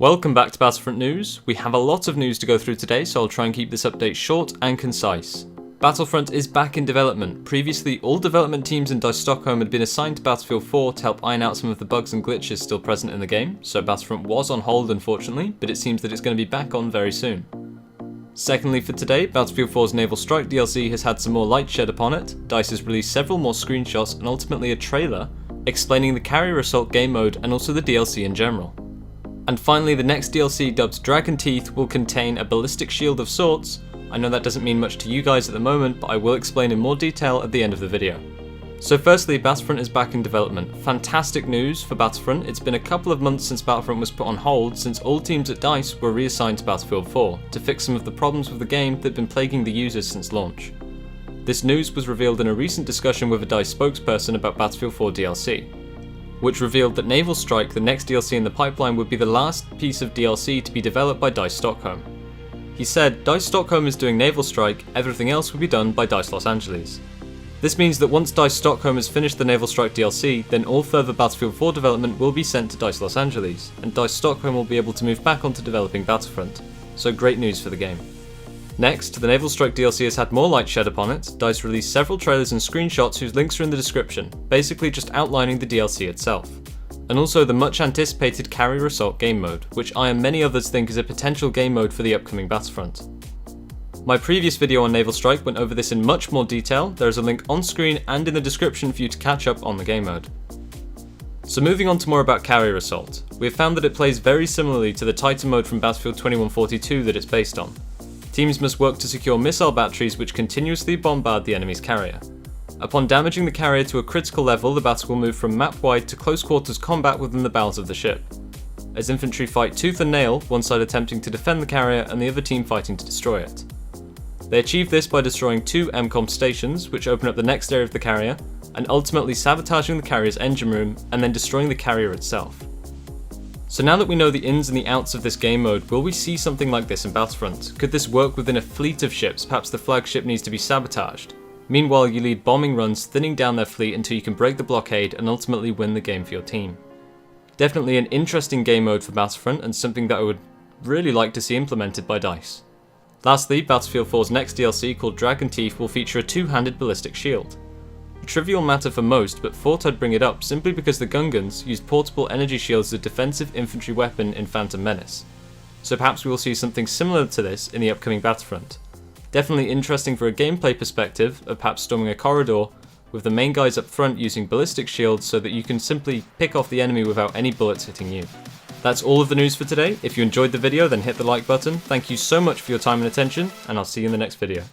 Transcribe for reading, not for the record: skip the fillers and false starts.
Welcome back to Battlefront News. We have a lot of news to go through today, so I'll try and keep this update short and concise. Battlefront is back in development. Previously, all development teams in DICE Stockholm had been assigned to Battlefield 4 to help iron out some of the bugs and glitches still present in the game, so Battlefront was on hold unfortunately, but it seems that it's going to be back on very soon. Secondly, for today, Battlefield 4's Naval Strike DLC has had some more light shed upon it. DICE has released several more screenshots and ultimately a trailer explaining the Carrier Assault game mode and also the DLC in general. And finally, the next DLC, dubbed Dragon Teeth, will contain a Ballistic Shield of sorts. I know that doesn't mean much to you guys at the moment, but I will explain in more detail at the end of the video. So firstly, Battlefront is back in development. Fantastic news for Battlefront. It's been a couple of months since Battlefront was put on hold, since all teams at DICE were reassigned to Battlefield 4 to fix some of the problems with the game that have been plaguing the users since launch. This news was revealed in a recent discussion with a DICE spokesperson about Battlefield 4 DLC, which revealed that Naval Strike, the next DLC in the pipeline, would be the last piece of DLC to be developed by DICE Stockholm. He said, DICE Stockholm is doing Naval Strike, everything else will be done by DICE Los Angeles. This means that once DICE Stockholm has finished the Naval Strike DLC, then all further Battlefield 4 development will be sent to DICE Los Angeles, and DICE Stockholm will be able to move back onto developing Battlefront. So great news for the game. Next, the Naval Strike DLC has had more light shed upon it. DICE released several trailers and screenshots whose links are in the description, basically just outlining the DLC itself. And also the much anticipated Carrier Assault game mode, which I and many others think is a potential game mode for the upcoming Battlefront. My previous video on Naval Strike went over this in much more detail. There is a link on screen and in the description for you to catch up on the game mode. So moving on to more about Carrier Assault, we have found that it plays very similarly to the Titan mode from Battlefield 2142 that it's based on. Teams must work to secure missile batteries which continuously bombard the enemy's carrier. Upon damaging the carrier to a critical level, the battle will move from map-wide to close quarters combat within the bowels of the ship, as infantry fight tooth and nail, one side attempting to defend the carrier and the other team fighting to destroy it. They achieve this by destroying two MCOM stations, which open up the next area of the carrier, and ultimately sabotaging the carrier's engine room and then destroying the carrier itself. So now that we know the ins and the outs of this game mode, will we see something like this in Battlefront? Could this work within a fleet of ships? Perhaps the flagship needs to be sabotaged. Meanwhile, you lead bombing runs thinning down their fleet until you can break the blockade and ultimately win the game for your team. Definitely an interesting game mode for Battlefront and something that I would really like to see implemented by DICE. Lastly, Battlefield 4's next DLC called Dragon Teeth will feature a two-handed ballistic shield. A trivial matter for most, but thought I'd bring it up simply because the Gungans used portable energy shields as a defensive infantry weapon in Phantom Menace. So perhaps we will see something similar to this in the upcoming Battlefront. Definitely interesting for a gameplay perspective of perhaps storming a corridor with the main guys up front using ballistic shields so that you can simply pick off the enemy without any bullets hitting you. That's all of the news for today. If you enjoyed the video, then hit the like button. Thank you so much for your time and attention, and I'll see you in the next video.